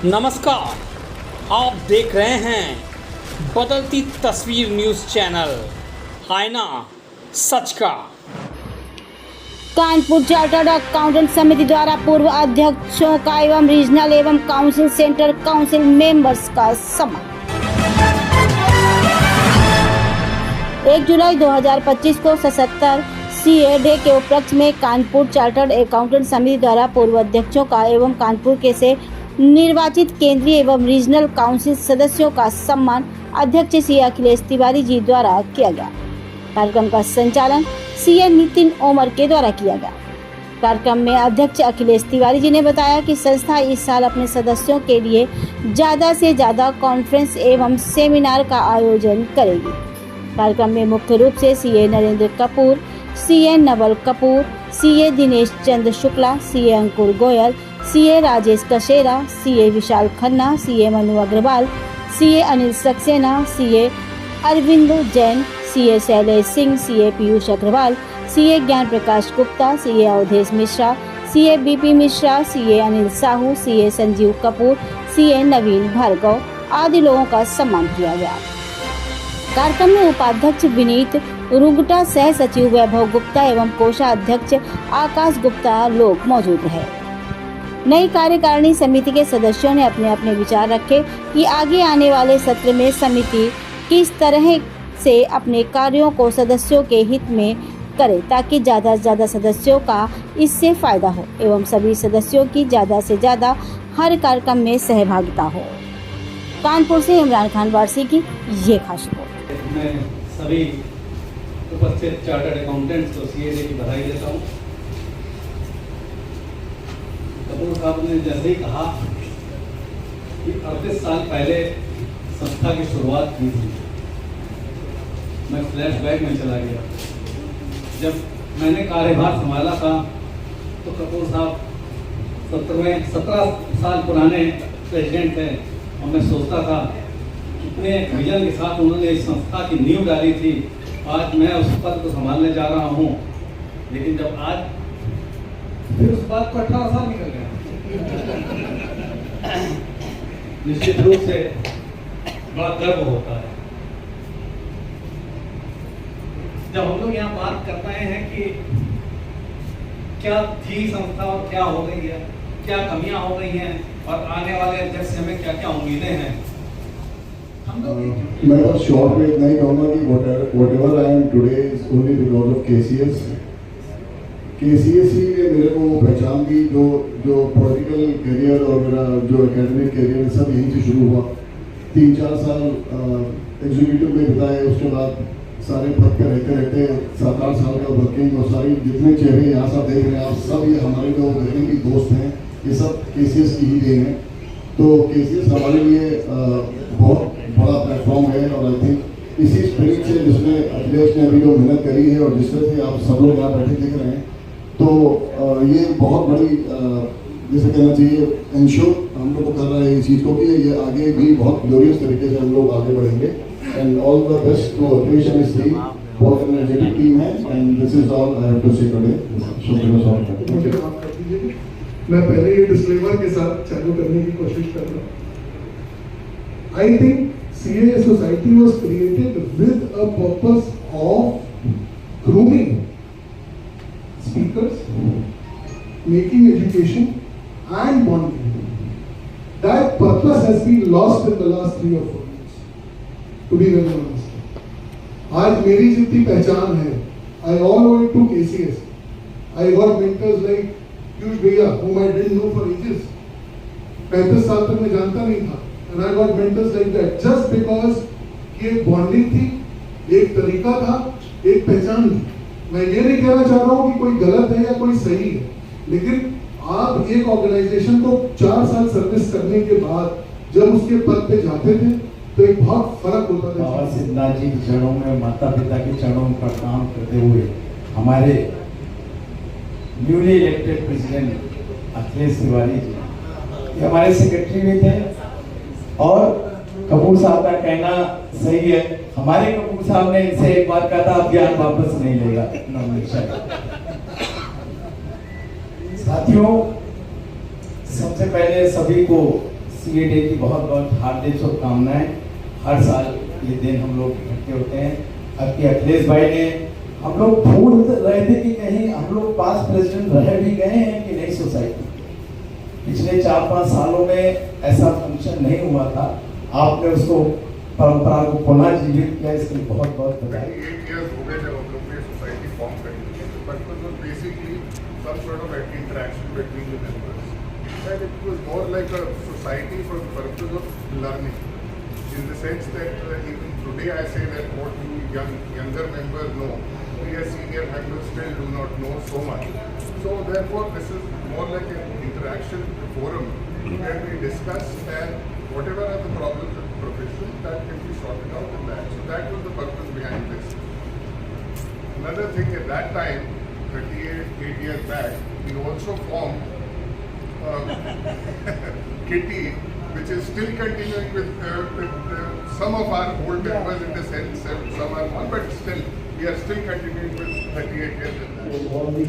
नमस्कार, आप देख रहे हैं बदलती तस्वीर न्यूज़ चैनल, आईना सच का। कानपुर चार्टर्ड अकाउंटेंट समिति द्वारा पूर्व अध्यक्षों का एवं रीजनल एवं काउंसिल सेंटर काउंसिल मेंबर्स का सम्मान। 1 जुलाई 2025 को 77 CA डे के उपलक्ष्य में कानपुर चार्टर्ड अकाउंटेंट समिति द्वारा पूर्व अध्यक्षों का एवं कानपुर के से निर्वाचित केंद्रीय एवं रीजनल काउंसिल सदस्यों का सम्मान अध्यक्ष श्री अखिलेश तिवारी जी द्वारा किया गया। कार्यक्रम का संचालन CA नितिन ओमर के द्वारा किया गया। कार्यक्रम में अध्यक्ष अखिलेश तिवारी जी ने बताया कि संस्था इस साल अपने सदस्यों के लिए ज़्यादा से ज़्यादा कॉन्फ्रेंस एवं सेमिनार का आयोजन करेगी। कार्यक्रम में मुख्य रूप से CA Narendra Kapoor, CA Naval Kapoor, CA Dinesh Chandra Shukla, CA अंकुर गोयल, CA राजेश कशेरा, CA विशाल Khanna, CA Manu Agarwal, CA Anil Saxena, CA Arvind Jain, CA Shailesh Singh, CA Piyush Agarwal, CA ज्ञान Prakash Gupta, CA Awadhesh Mishra, CA BP Mishra, CA Anil Sahu, CA Sanjeev Kapoor, CA नवीन भार्गव आदि लोगों का सम्मान किया गया। कार्यक्रम में उपाध्यक्ष विनीत रुंगटा, सह सचिव वैभव गुप्ता एवं कोषाध्यक्ष आकाश गुप्ता लोग मौजूद रहे। नई कार्यकारिणी समिति के सदस्यों ने अपने अपने विचार रखे कि आगे आने वाले सत्र में समिति किस तरह से अपने कार्यों को सदस्यों के हित में करे ताकि ज़्यादा से ज़्यादा सदस्यों का इससे फायदा हो एवं सभी सदस्यों की ज़्यादा से ज़्यादा हर कार्यक्रम में सहभागिता हो। कानपुर से इमरान खान वारसी की ये खास रिपोर्ट। मैं सभी उपस्थित चार्टर्ड अकाउंटेंट्स को CA डे की बधाई देता हूँ। कपूर साहब ने जैसे ही कहा कि 38 साल पहले संस्था की शुरुआत की थी, मैं फ्लैशबैक में चला गया। जब मैंने कार्यभार संभाला था तो कपूर साहब 17 साल पुराने प्रेसिडेंट थे और मैं सोचता था कितने विजन के साथ उन्होंने इस संस्था की नींव डाली थी। आज मैं उस पद को संभालने जा रहा हूँ, लेकिन जब आज फिर उस बात को 18 साल निकल गया। निश्चित रूप से बड़ा गर्व होता है जब हम लोग यहाँ बात कर रहे हैं कि क्या थी संस्था और क्या हो गई है, क्या कमियां हो गई हैं और आने वाले अध्यक्ष से हमें क्या क्या उम्मीदें हैं। मैं बस शॉर्ट में इतना ही कहूँगा कि whatever I am today is only because of KCS ही ने मेरे को पहचान दी। जो पॉलिटिकल करियर और मेरा जो एकेडमिक करियर सब यहीं से शुरू हुआ। 3-4 साल एग्जीक्यूटिव में बिताए, उसके बाद सारे पद पे रहते 7-8 साल का वर्किंग और सारी जितने चेहरे यहाँ सब देख रहे हैं आप सब, ये हमारे जो बहने की दोस्त हैं, ये सब KCS की ही देन है। तो KCS हमारे लिए बहुत बड़ा प्लेटफॉर्म है और आई थिंक इसी स्पिरिट से जिसमें अखिलेश ने अभी जो मेहनत करी है और जिस तरह से आप सब लोग यहाँ बैठे दिख रहे हैं, तो ये बहुत बड़ी जैसे कहना चाहिए इंश्योर हम लोग को कर रहा है इस चीज़ को कि ये आगे भी बहुत ग्लोरियस तरीके से हम लोग आगे बढ़ेंगे। And all the best to Akhilesh and his team. बहुत एनर्जेटिक टीम है and this is all I have to say today. मैं पहले ये डिस्क्लेमर के साथ चालू करने की कोशिश कर रहा हूँ। I think CA society was created with a purpose of grooming speakers, making education and bonding. That purpose has been lost in the last 3 or 4 years, to be very honest. आज मेरी जितनी पहचान है, I all owe it to KCS. I got mentors like Piyush भैया, whom I didn't know for ages. 35 साल तक मैं जानता नहीं था, and I got mentors like that just because कि एक bonding थी, एक तरीका था, एक पहचान थी। मैं ये नहीं कहना चाह रहा हूँ कि कोई गलत है या कोई सही है, लेकिन आप एक ऑर्गेनाइजेशन को 4 साल सर्विस करने के बाद जब उसके पद पे जाते थे तो एक बहुत फर्क होता था। बाबा सिद्धनाथ जी के चरणों में, माता पिता के चरणों में प्रणाम करते हुए हमारे newly elected president Akhilesh Tiwari ji, ये हमारे सेक्रेटरी भी थे और कपूर साहब का कहना सही है। हमारे कपूर साहब ने इनसे एक बार कहा था, अब ज्ञान वापस नहीं लेगा। साथियों, सबसे पहले सभी को सीए डे की बहुत बहुत हार्दिक शुभकामनाएं। हर साल ये दिन हम लोग इकट्ठे होते हैं। अब के अखिलेश भाई ने, हम लोग भूल रहे थे कि कहीं हम लोग पास प्रेसिडेंट रह भी गए हैं कि नहीं सोसाइटी। पिछले 4-5 सालों में ऐसा फंक्शन नहीं हुआ था, आपने उसको परंपरा को पुनः जीवित किया, इसके लिए बहुत बहुत बधाई। 8 years हो गए जब हम लोग ने सोसाइटी फॉर्म करी थी। The purpose was basically some sort of interaction between the members. And it was more like a society for the purpose of learning. In the sense that even today I say that what you younger members know, we as senior members still do not know so much. So therefore this is more like an interaction forum where we discuss and whatever are the problems of the profession that can be sorted out in that. So that was the purpose behind this. Another thing at that time, 38 years back, we also formed Kitty, which is still continuing with some of our old members in the sense that some are on, but still we are still continuing with 38 years in that. All the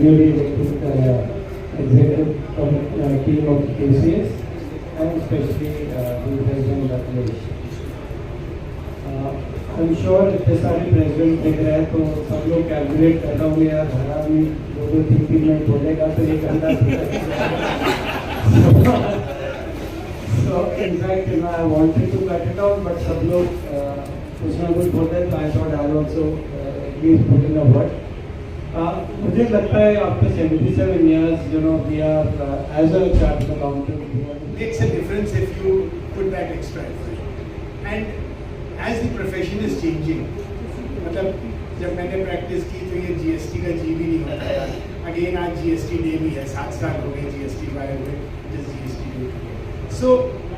newly elected executive team of KCS and especially the president Akhilesh. I'm sure इतने सारे president देख रहे हैं तो सब लोग calculate कर रहा हूँ यार, हर आदमी 2-3 मिनट बोलेगा तो 1 घंटा। So in fact, I wanted to cut it out, but सब लोग कुछ ना कुछ बोल रहे, तो I thought I'll also at least put in a word. मुझे लगता है after 77 years, we are as a chartered accountant. Makes a difference if you put that extra effort. And as the profession is changing, मतलब जब मैंने practice की तो ये GST का जी भी नहीं होता था। अगेन आज जीएसटी डे भी है, 7 साल हो गए जीएसटी के बारे में, जीएसटी डे। सो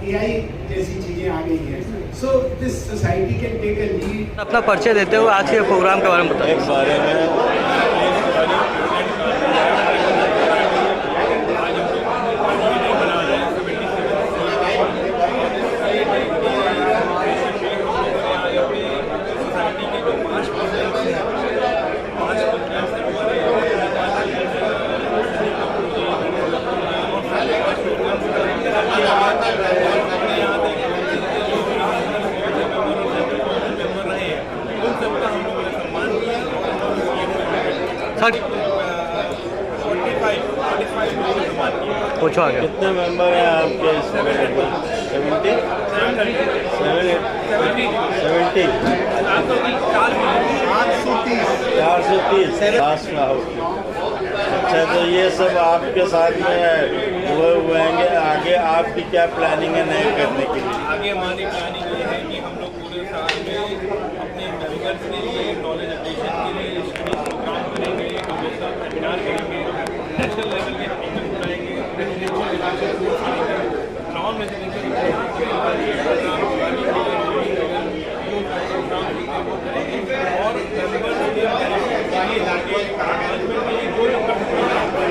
एआई जैसी चीज़ें आ गई हैं। So this society can take a lead. अपना परिचय देते हुए आज के प्रोग्राम के बारे में बताइए। एक बारे में पूछो आगे। कितने मेंबर हैं आपके इसमें? 70? 430 लास्ट में हाउस। अच्छा, तो ये सब आपके साथ में हुए हैं। आगे आपकी क्या प्लानिंग है नए करने के लिए? आगे हमारी प्लानिंग ये है कि हम लोग पूरे साल में अपने मेंबर्स के लिए नॉलेज एडिशन के लिए स्टडी प्रोग्राम करेंगे, वेबिनार करेंगे, नेशनल लेवल के मीटिंग कराएंगे, रेजिडेंशियल कोर्स करेंगे, नॉन रेजिडेंशियल प्रोग्राम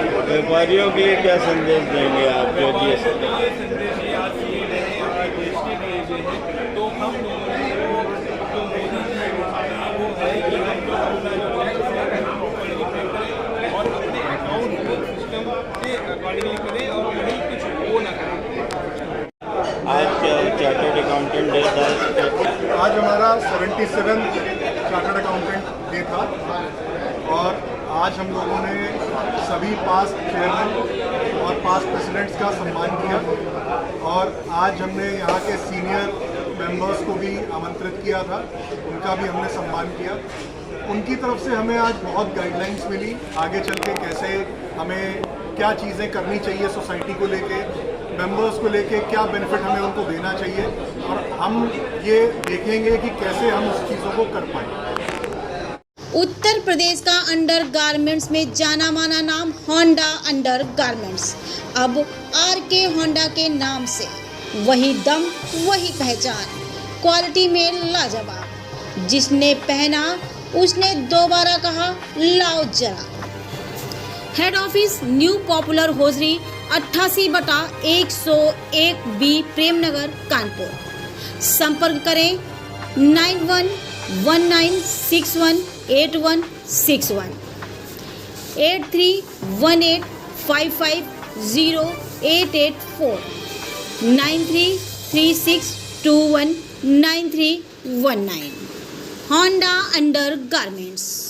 और व्यापारियों के लिए क्या संदेश देंगे आप? जो जीएसटी संदेश आज ये है, जीएसटी के लिए तो हम लोगों को जो मोदी जी वो है कि हम लोग अपना जो टैक्स करें और अपने अकाउंट को सिस्टम के अकॉर्डिंगली करें और कहीं कुछ वो ना करें। आज क्या चार्टर्ड अकाउंटेंट डे था? आज हमारा 77 चार्टर्ड अकाउंटेंट डे था और आज हम लोगों ने सभी पास्ट चेयरमैन और पास्ट प्रेसिडेंट्स का सम्मान किया और आज हमने यहाँ के सीनियर मेंबर्स को भी आमंत्रित किया था, उनका भी हमने सम्मान किया। उनकी तरफ से हमें आज बहुत गाइडलाइंस मिली आगे चल के कैसे हमें क्या चीज़ें करनी चाहिए सोसाइटी को लेके, मेंबर्स को लेके क्या बेनिफिट हमें उनको देना चाहिए और हम ये देखेंगे कि कैसे हम उस चीज़ों को कर पाएँ। उत्तर प्रदेश का अंडर गारमेंट्स में जाना माना नाम होंडा अंडर गारमेंट्स अब आरके होंडा के नाम से वही दम वही पहचान, क्वालिटी में लाजवाब। जिसने पहना उसने दोबारा कहा लाओ जरा। Head office new popular hosiery 88/101 B Premnagar Kanpur. संपर्क करें 9119618161 8318550884 9336219319। Honda under garments.